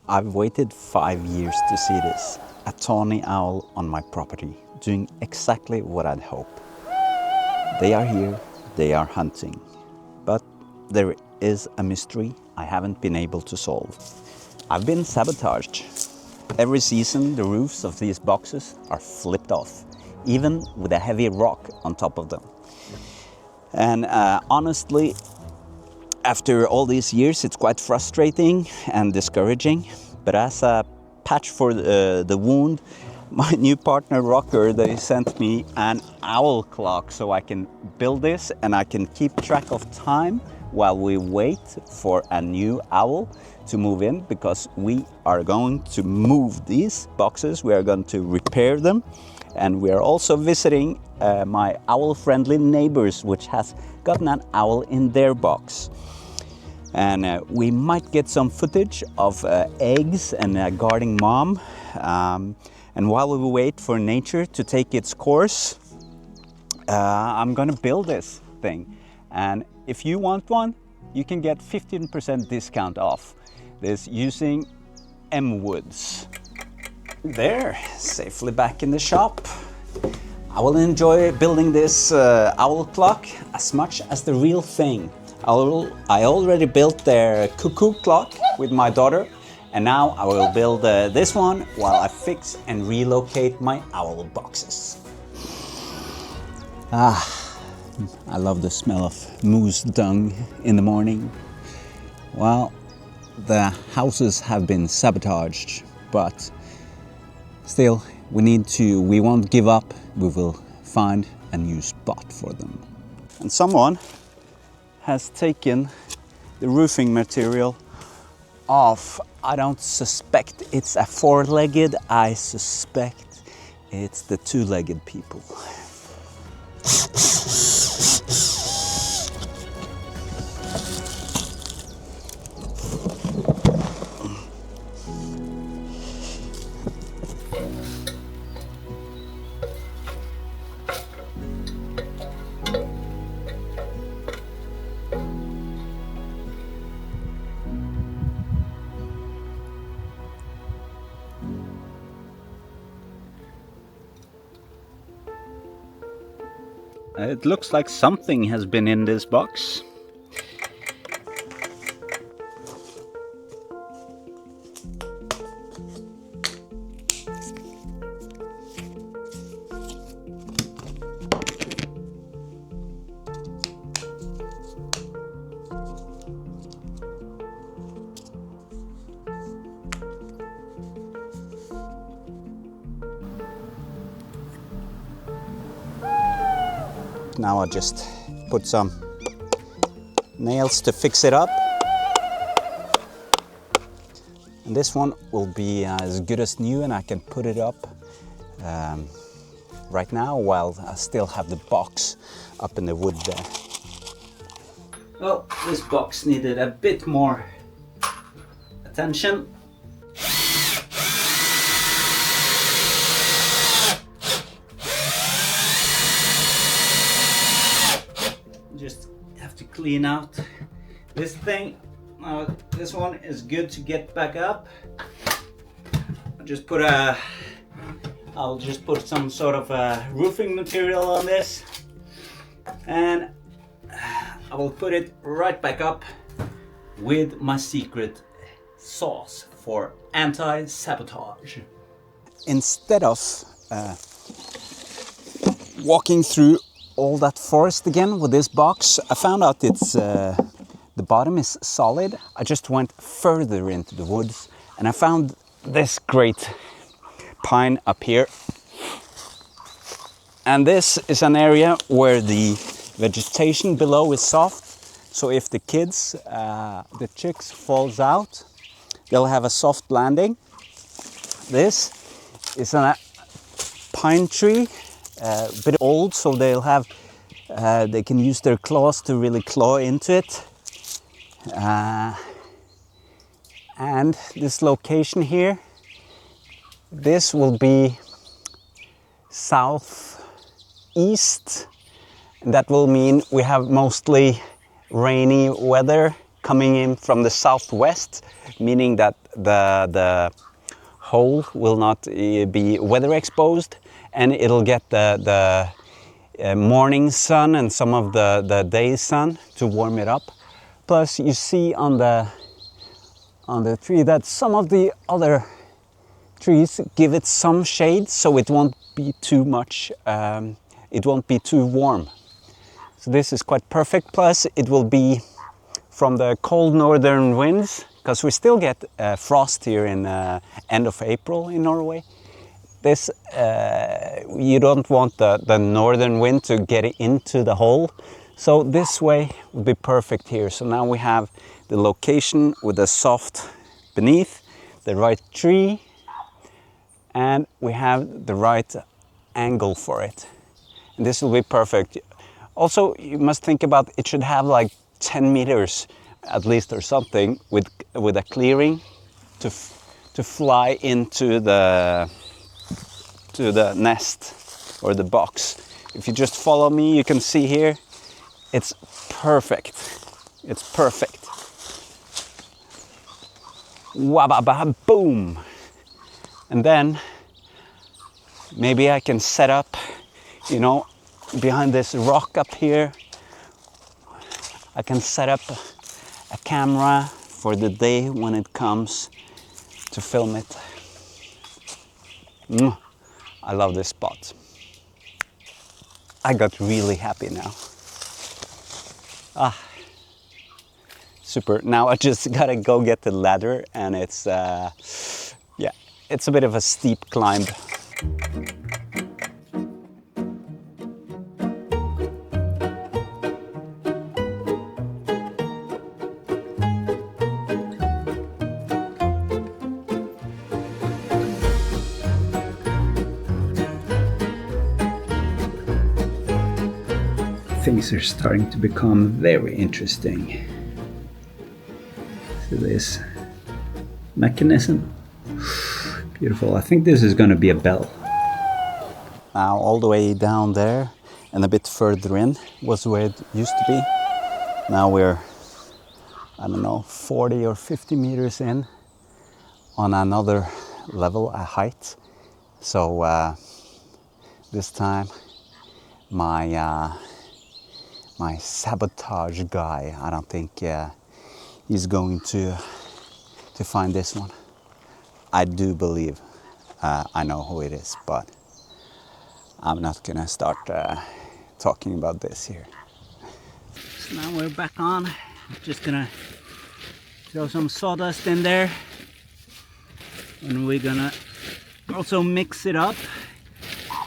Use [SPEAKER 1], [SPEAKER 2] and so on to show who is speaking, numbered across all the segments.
[SPEAKER 1] I've waited 5 years to see this. A tawny owl on my property, doing exactly what I'd hoped. They are here, they are hunting. But there is a mystery I haven't been able to solve. I've been sabotaged. Every season the roofs of these boxes are flipped off, even with a heavy rock on top of them. And honestly, after all these years, it's quite frustrating and discouraging. But as a patch for the wound, my new partner ROKR, they sent me an owl clock so I can build this and I can keep track of time while we wait for a new owl to move in, because we are going to move these boxes, we are going to repair them, and we are also visiting my owl-friendly neighbors, which has gotten an owl in their box. And we might get some footage of eggs and a guarding mom. And while we wait for nature to take its course, I'm gonna build this thing. And if you want one, you can get 15% discount off this using MartinWoods. There, safely back in the shop. I will enjoy building this owl clock as much as the real thing. I already built their cuckoo clock with my daughter, and now I will build this one while I fix and relocate my owl boxes. I love the smell of moose dung in the morning. Well, the houses have been sabotaged, but still, we won't give up. We will find a new spot for them. And someone has taken the roofing material off. I don't suspect it's a four-legged, I suspect it's the two-legged people. It looks like something has been in this box. Now I'll just put some nails to fix it up. And this one will be as good as new, and I can put it up right now while I still have the box up in the wood there. Well, this box needed a bit more attention. Just have to clean out this thing. This one is good to get back up. I'll just put some sort of roofing material on this, and I will put it right back up with my secret sauce for anti-sabotage. Instead of walking through all that forest again with this box, I found out the bottom is solid. I just went further into the woods and I found this great pine up here. And this is an area where the vegetation below is soft. So if the chicks falls out, they'll have a soft landing. This is a pine tree. A bit old, so they can use their claws to really claw into it. And this location here, this will be southeast, and that will mean we have mostly rainy weather coming in from the southwest, meaning that the hole will not be weather exposed, and it'll get the morning sun and some of the day sun to warm it up. Plus you see on the tree that some of the other trees give it some shade, so it won't be too much, it won't be too warm. So this is quite perfect. Plus it will be from the cold northern winds, because we still get frost here in end of April in Norway. This, you don't want the northern wind to get into the hole. So this way would be perfect here. So now we have the location with the soft beneath, the right tree, and we have the right angle for it. And this will be perfect. Also, you must think about, it should have like 10 meters at least or something with a clearing to fly into the nest or the box. If you just follow me, you can see here, it's perfect. It's perfect. Wababa boom. And then maybe I can set up, you know, behind this rock up here, I can set up a camera for the day when it comes to film it. I love this spot. I got really happy now. Super. Now I just gotta go get the ladder, and it's yeah, it's a bit of a steep climb. Things are starting to become very interesting. So this mechanism, beautiful. I think this is going to be a bell. Now all the way down there and a bit further in was where it used to be. Now we're, I don't know, 40 or 50 meters in on another level, a height. So this time my sabotage guy, I don't think he's going to find this one. I do believe I know who it is, but I'm not gonna start talking about this here. So now we're back on. I'm just gonna throw some sawdust in there, and we're gonna also mix it up.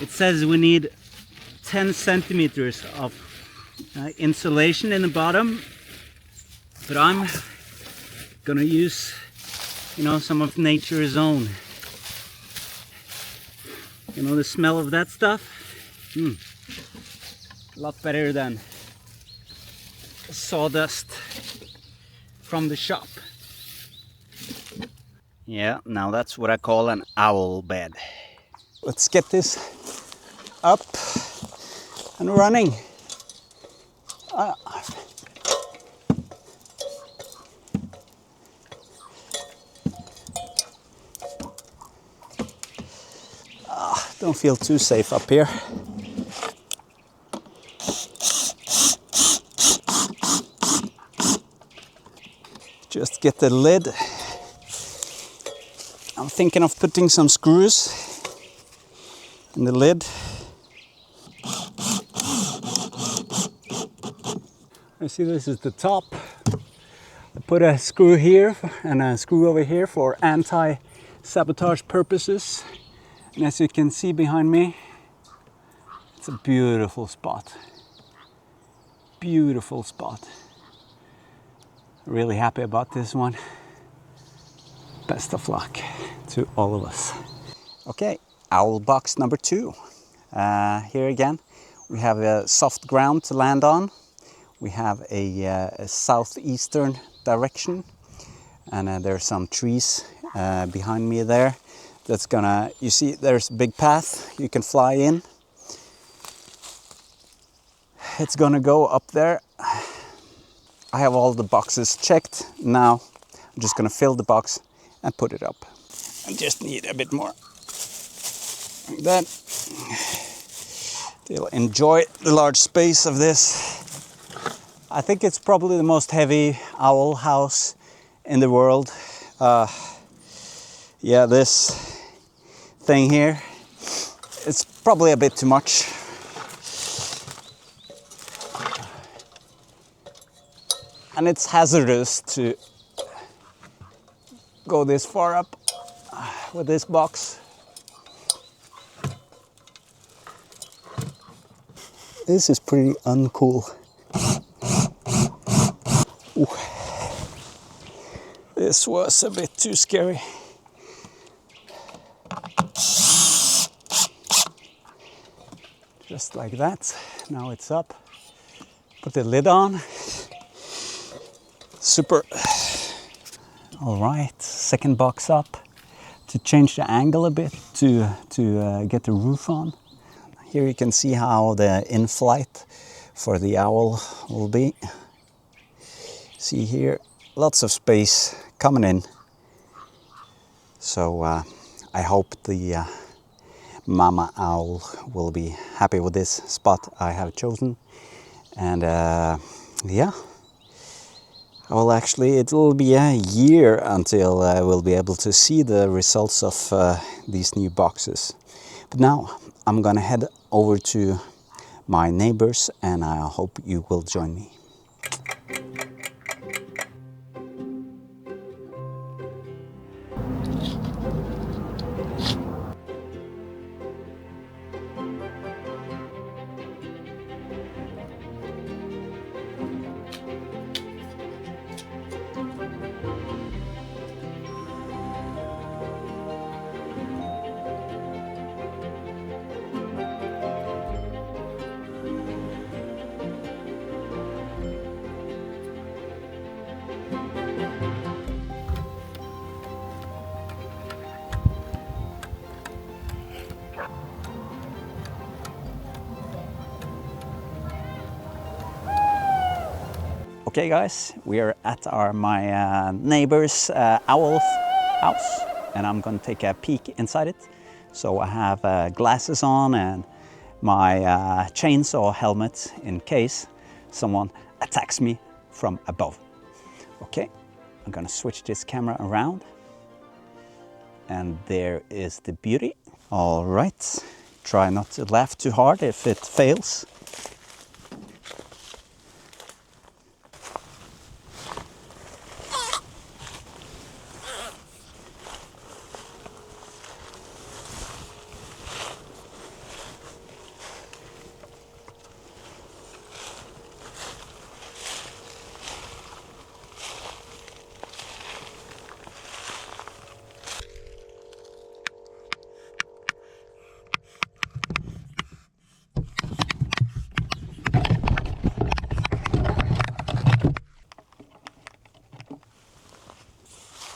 [SPEAKER 1] It says we need 10 centimeters of insulation in the bottom, but I'm gonna use, you know, some of nature's own. You know, the smell of that stuff, a lot better than sawdust from the shop. Yeah, now that's what I call an owl bed. Let's get this up and running. Don't feel too safe up here. Just get the lid. I'm thinking of putting some screws in the lid. You see, this is the top. I put a screw here and a screw over here for anti-sabotage purposes. And as you can see behind me, it's a beautiful spot. Beautiful spot. Really happy about this one. Best of luck to all of us. Okay, owl box number 2. Here again, we have a soft ground to land on. We have a southeastern direction, and there's some trees behind me there. That's gonna, you see there's a big path you can fly in. It's gonna go up there. I have all the boxes checked. Now I'm just gonna fill the box and put it up. I just need a bit more. Like that. They'll enjoy the large space of this. I think it's probably the most heavy owl house in the world. Yeah, this thing here, it's probably a bit too much. And it's hazardous to go this far up with this box. This is pretty uncool. Ooh. This was a bit too scary. Just like that. Now it's up. Put the lid on. Super. All right, second box up. To change the angle a bit to get the roof on. Here you can see how the in-flight for the owl will be. See here, lots of space coming in. So I hope the mama owl will be happy with this spot I have chosen. And yeah, well, actually it will be a year until we'll be able to see the results of these new boxes. But now I'm gonna head over to my neighbors and I hope you will join me. Okay guys, we are at my neighbor's owl house and I'm going to take a peek inside it. So I have glasses on and my chainsaw helmet in case someone attacks me from above. Okay, I'm going to switch this camera around and there is the beauty. All right, try not to laugh too hard if it fails.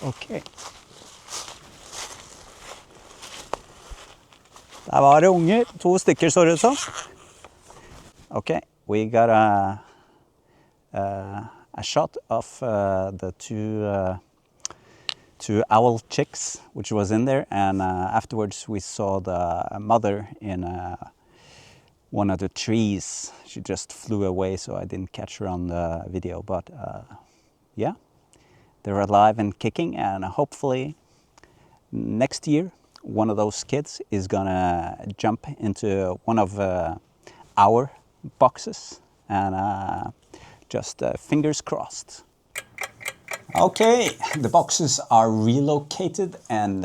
[SPEAKER 1] Okay. Der var det unger, 2 stykker så det ut som. Okay, we got a shot of the two owl chicks which was in there, and afterwards we saw the mother in one of the trees. She just flew away, so I didn't catch her on the video, but yeah. They're alive and kicking, and hopefully next year one of those kids is gonna jump into one of our boxes, and just fingers crossed. Okay, the boxes are relocated and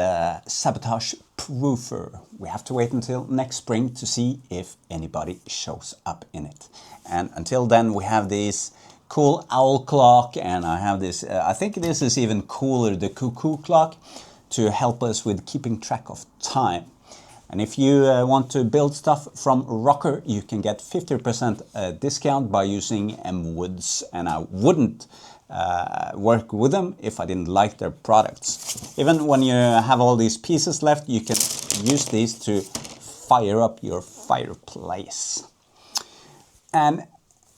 [SPEAKER 1] sabotage proofer. We have to wait until next spring to see if anybody shows up in it. And until then we have these cool owl clock, and I have this, I think this is even cooler, the cuckoo clock, to help us with keeping track of time. And if you want to build stuff from ROKR, you can get 50% discount by using MartinWoods, and I wouldn't work with them if I didn't like their products. Even when you have all these pieces left, you can use these to fire up your fireplace. And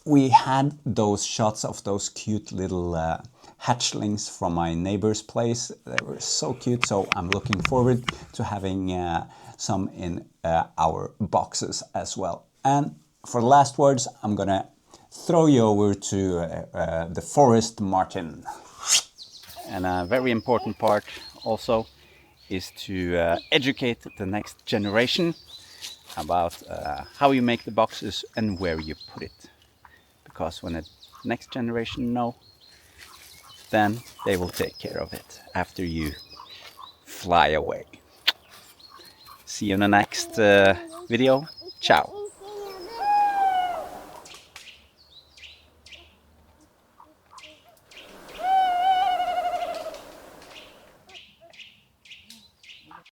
[SPEAKER 1] we had those shots of those cute little hatchlings from my neighbor's place. They were so cute, so I'm looking forward to having some in our boxes as well. And for the last words, I'm gonna throw you over to the forest Martin. And a very important part also is to educate the next generation about how you make the boxes and where you put it. Because when the next generation know, then they will take care of it after you fly away. See you in the next video. Ciao.